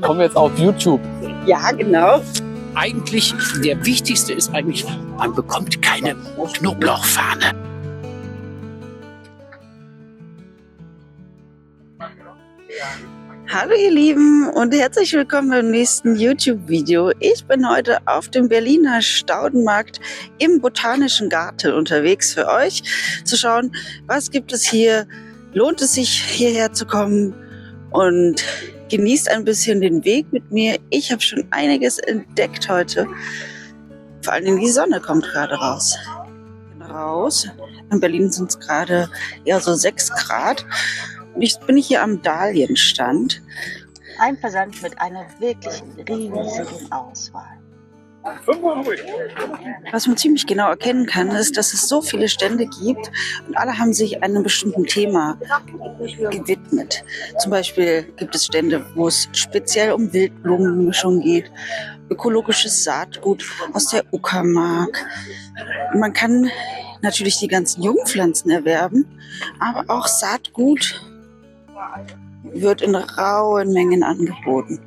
Kommen wir jetzt auf YouTube. Ja, genau. Eigentlich, der wichtigste ist eigentlich, man bekommt keine Knoblauchfahne. Hallo ihr Lieben und herzlich willkommen beim nächsten YouTube-Video. Ich bin heute auf dem Berliner Staudenmarkt im Botanischen Garten unterwegs für euch, zu schauen, was gibt es hier, lohnt es sich hierher zu kommen und genießt ein bisschen den Weg mit mir. Ich habe schon einiges entdeckt heute, vor allem die Sonne kommt gerade raus. In Berlin sind es gerade eher so 6 Grad. Ich bin hier am Dahlienstand. Ein Versand mit einer wirklich riesigen Auswahl. Was man ziemlich genau erkennen kann, ist, dass es so viele Stände gibt und alle haben sich einem bestimmten Thema gewidmet. Zum Beispiel gibt es Stände, wo es speziell um Wildblumenmischung geht, ökologisches Saatgut aus der Uckermark. Man kann natürlich die ganzen Jungpflanzen erwerben, aber auch Saatgut wird in rauen Mengen angeboten.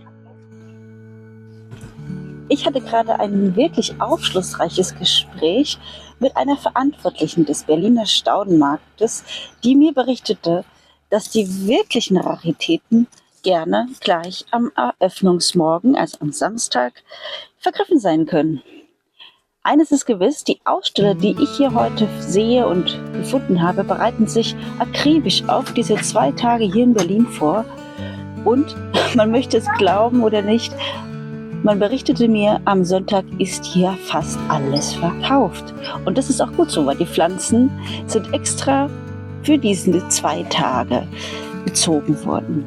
Ich hatte gerade ein wirklich aufschlussreiches Gespräch mit einer Verantwortlichen des Berliner Staudenmarktes, die mir berichtete, dass die wirklichen Raritäten gerne gleich am Eröffnungsmorgen, also am Samstag, vergriffen sein können. Eines ist gewiss, die Aussteller, die ich hier heute sehe und gefunden habe, bereiten sich akribisch auf diese 2 Tage hier in Berlin vor. Und man möchte es glauben oder nicht, man berichtete mir, am Sonntag ist hier fast alles verkauft. Und das ist auch gut so, weil die Pflanzen sind extra für diese 2 Tage gezogen worden.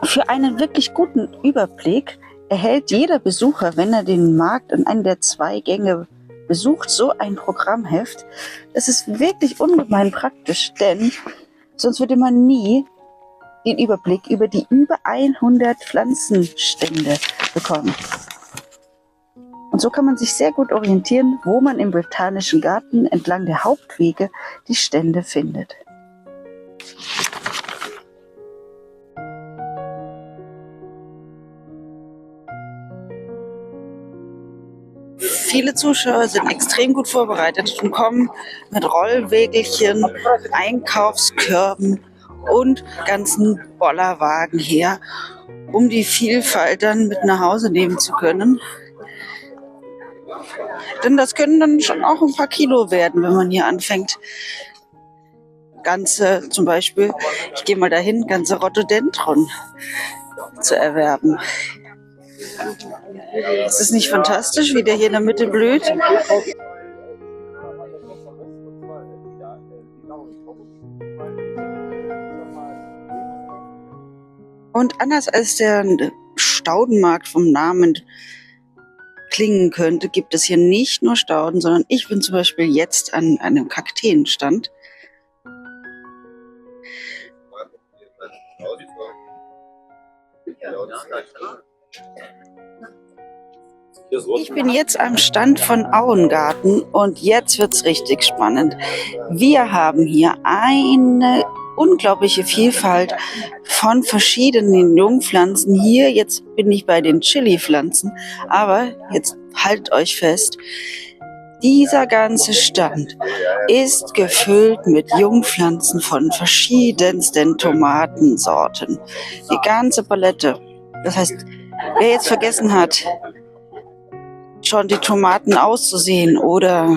Für einen wirklich guten Überblick erhält jeder Besucher, wenn er den Markt in einer der 2 Gänge besucht, so ein Programmheft. Das ist wirklich ungemein praktisch, denn sonst würde man nie den Überblick über die über 100 Pflanzenstände bekommen. Und so kann man sich sehr gut orientieren, wo man im Botanischen Garten entlang der Hauptwege die Stände findet. Viele Zuschauer sind extrem gut vorbereitet und kommen mit Rollwägelchen, Einkaufskörben und ganzen Bollerwagen her, um die Vielfalt dann mit nach Hause nehmen zu können. Denn das können dann schon auch ein paar Kilo werden, wenn man hier anfängt. Ganze, zum Beispiel, ich gehe mal dahin, ganze Rhododendron zu erwerben. Ist es nicht fantastisch, wie der hier in der Mitte blüht? Und anders als der Staudenmarkt vom Namen klingen könnte, gibt es hier nicht nur Stauden, sondern ich bin zum Beispiel jetzt an einem Kakteenstand. Ich bin jetzt am Stand von Auengarten und jetzt wird's richtig spannend. Wir haben hier eine unglaubliche Vielfalt von verschiedenen Jungpflanzen. Hier, jetzt bin ich bei den Chili-Pflanzen, aber jetzt haltet euch fest, dieser ganze Stand ist gefüllt mit Jungpflanzen von verschiedensten Tomatensorten. Die ganze Palette. Das heißt, wer jetzt vergessen hat, schon die Tomaten auszusehen oder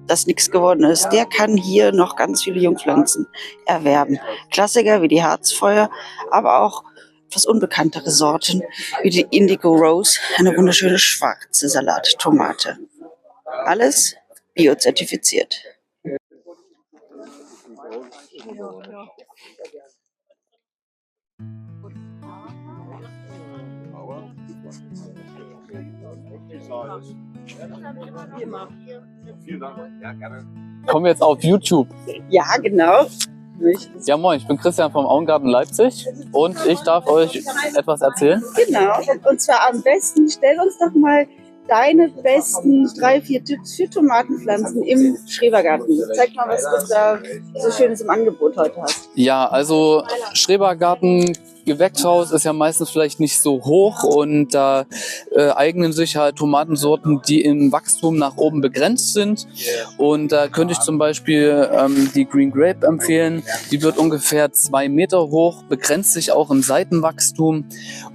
dass nichts geworden ist, der kann hier noch ganz viele Jungpflanzen erwerben. Klassiker wie die Harzfeuer, aber auch etwas unbekanntere Sorten wie die Indigo Rose, eine wunderschöne schwarze Salattomate. Alles biozertifiziert. Kommen wir jetzt auf YouTube. Ja, genau. Ja, moin, ich bin Christian vom Auengarten Leipzig und ich darf euch etwas erzählen. Genau. Und zwar am besten, stell uns doch mal deine besten 3, 4 Tipps für Tomatenpflanzen im Schrebergarten. Zeig mal, was du da so Schönes im Angebot heute hast. Ja, also Schrebergarten, Gewächshaus ist ja meistens vielleicht nicht so hoch und da eignen sich halt Tomatensorten, die im Wachstum nach oben begrenzt sind. Und da könnte ich zum Beispiel die Green Grape empfehlen. Die wird ungefähr 2 Meter hoch, begrenzt sich auch im Seitenwachstum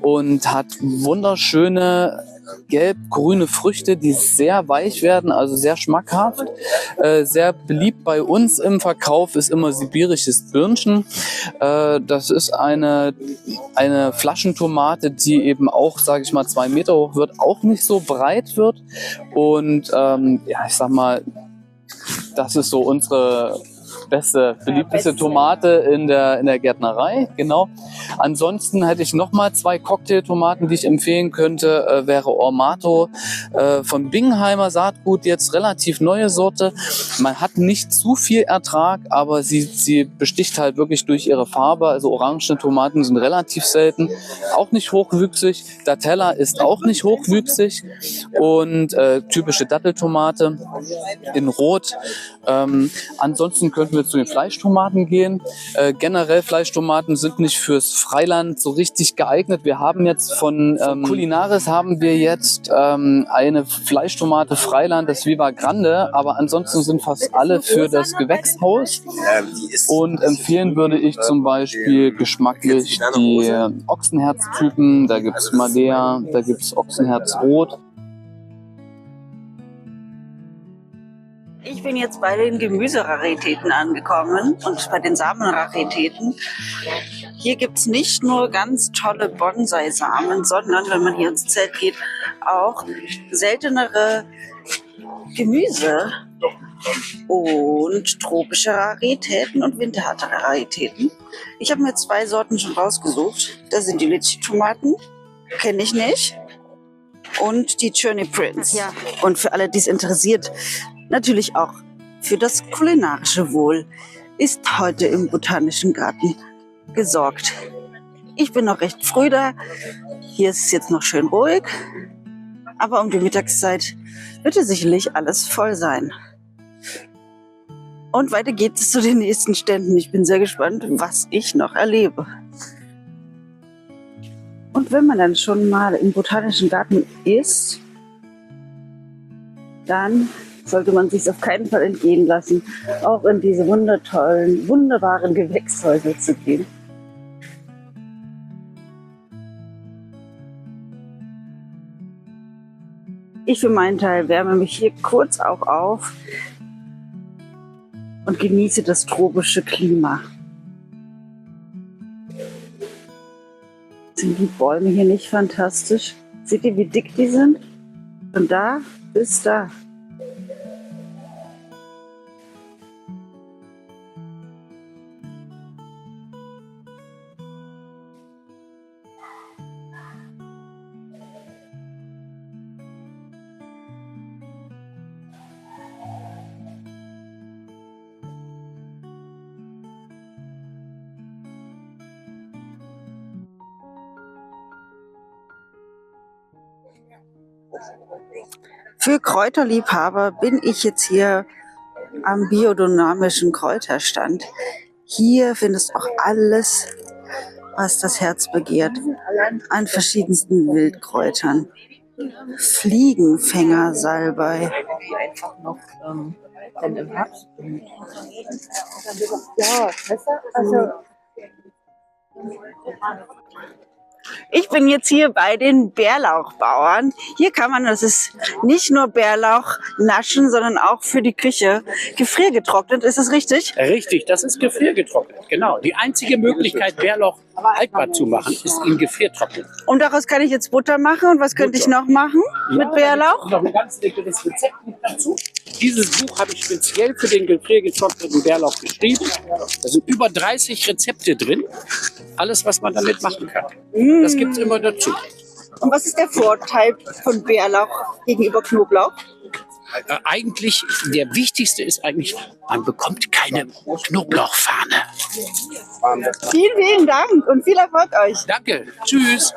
und hat wunderschöne gelb-grüne Früchte, die sehr weich werden, also sehr schmackhaft. Sehr beliebt bei uns im Verkauf ist immer sibirisches Birnchen. Das ist eine Flaschentomate, die eben auch, sage ich mal, 2 Meter hoch wird, auch nicht so breit wird. Und ja, ich sag mal, das ist so unsere beliebteste Tomate in der Gärtnerei, genau. Ansonsten hätte ich nochmal 2 Cocktailtomaten, die ich empfehlen könnte, wäre Ormato von Bingheimer Saatgut, jetzt relativ neue Sorte. Man hat nicht zu viel Ertrag, aber sie besticht halt wirklich durch ihre Farbe, also orangene Tomaten sind relativ selten, auch nicht hochwüchsig. Datella ist auch nicht hochwüchsig und typische Datteltomate in Rot. Ansonsten könnten wir zu den Fleischtomaten gehen. Generell Fleischtomaten sind nicht fürs Freiland so richtig geeignet. Wir haben jetzt von Culinaris haben wir jetzt eine Fleischtomate Freiland, das Viva Grande, aber ansonsten sind fast alle für das Gewächshaus. Und empfehlen würde ich zum Beispiel geschmacklich die Ochsenherztypen. Da gibt es Madea, da gibt es Ochsenherzrot. Ich bin jetzt bei den Gemüseraritäten angekommen und bei den Samenraritäten. Hier gibt es nicht nur ganz tolle Bonsai-Samen, sondern, wenn man hier ins Zelt geht, auch seltenere Gemüse und tropische Raritäten und winterharte Raritäten. Ich habe mir 2 Sorten schon rausgesucht. Das sind die Litchi-Tomaten, kenne ich nicht, und die Journey Prince. Ja. Und für alle, die es interessiert, natürlich auch für das kulinarische Wohl ist heute im Botanischen Garten gesorgt. Ich bin noch recht früh da. Hier ist es jetzt noch schön ruhig. Aber um die Mittagszeit wird es sicherlich alles voll sein. Und weiter geht es zu den nächsten Ständen. Ich bin sehr gespannt, was ich noch erlebe. Und wenn man dann schon mal im Botanischen Garten ist, dann sollte man sich auf keinen Fall entgehen lassen, auch in diese wunderbaren Gewächshäuser zu gehen. Ich für meinen Teil wärme mich hier kurz auch auf und genieße das tropische Klima. Sind die Bäume hier nicht fantastisch? Seht ihr, wie dick die sind? Von da bis da. Für Kräuterliebhaber bin ich jetzt hier am biodynamischen Kräuterstand. Hier findest du auch alles, was das Herz begehrt, an verschiedensten Wildkräutern. Fliegenfänger, Salbei. Ich bin jetzt hier bei den Bärlauchbauern. Hier kann man, das ist nicht nur Bärlauch naschen, sondern auch für die Küche gefriergetrocknet. Ist das richtig? Richtig, das ist gefriergetrocknet. Genau. Die einzige Möglichkeit, Bärlauch haltbar zu machen, ist ihn gefriertrocknet. Und daraus kann ich jetzt Butter machen. Und was könnte ich noch machen mit Bärlauch? Noch ein ganz leckeres Rezept dazu. Dieses Buch habe ich speziell für den gefriergetrockneten Bärlauch geschrieben. Da sind über 30 Rezepte drin. Alles, was man damit machen kann. Das gibt es immer dazu. Und was ist der Vorteil von Bärlauch gegenüber Knoblauch? Eigentlich, der wichtigste ist eigentlich, man bekommt keine Knoblauchfahne. Vielen, vielen Dank und viel Erfolg euch. Danke. Tschüss.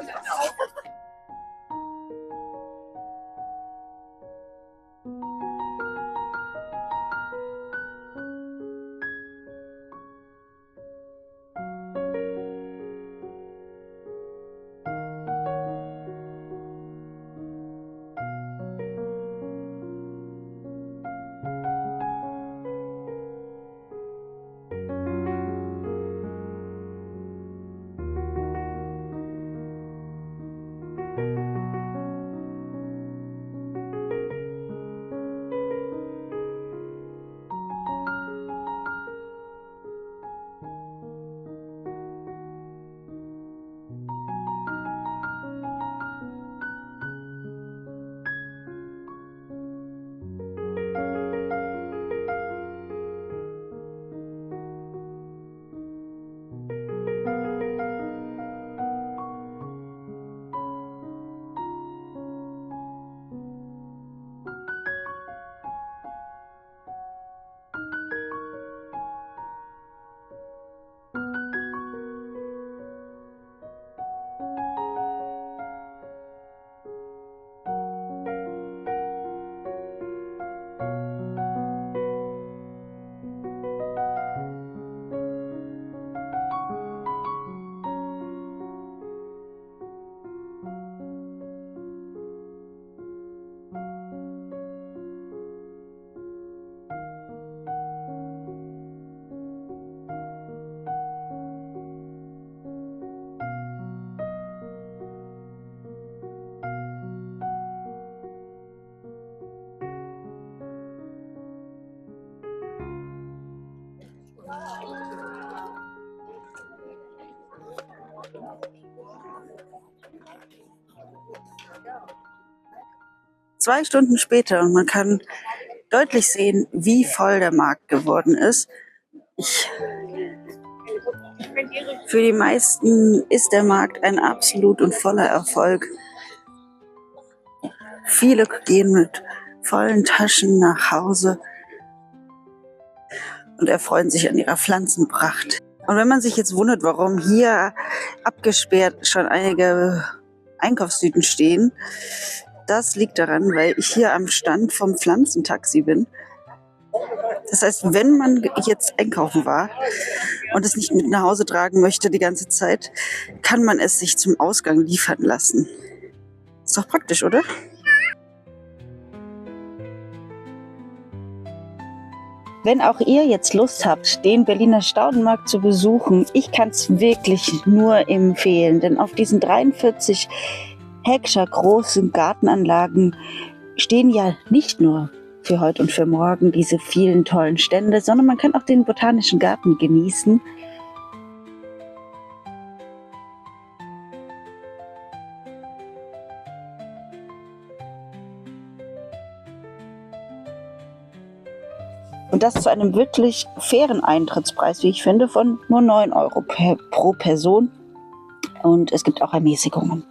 Zwei Stunden später und man kann deutlich sehen, wie voll der Markt geworden ist. Für die meisten ist der Markt ein absolut und voller Erfolg. Viele gehen mit vollen Taschen nach Hause und erfreuen sich an ihrer Pflanzenpracht. Und wenn man sich jetzt wundert, warum hier abgesperrt schon einige Einkaufstüten stehen, das liegt daran, weil ich hier am Stand vom Pflanzentaxi bin. Das heißt, wenn man jetzt einkaufen war und es nicht mit nach Hause tragen möchte die ganze Zeit, kann man es sich zum Ausgang liefern lassen. Ist doch praktisch, oder? Wenn auch ihr jetzt Lust habt, den Berliner Staudenmarkt zu besuchen, ich kann es wirklich nur empfehlen, denn auf diesen 43 Hektar großen Gartenanlagen stehen ja nicht nur für heute und für morgen diese vielen tollen Stände, sondern man kann auch den Botanischen Garten genießen. Und das zu einem wirklich fairen Eintrittspreis, wie ich finde, von nur 9 Euro pro Person. Und es gibt auch Ermäßigungen.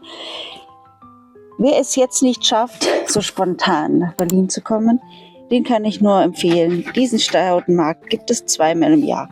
Wer es jetzt nicht schafft, so spontan nach Berlin zu kommen, den kann ich nur empfehlen. Diesen Staudenmarkt gibt es zweimal im Jahr.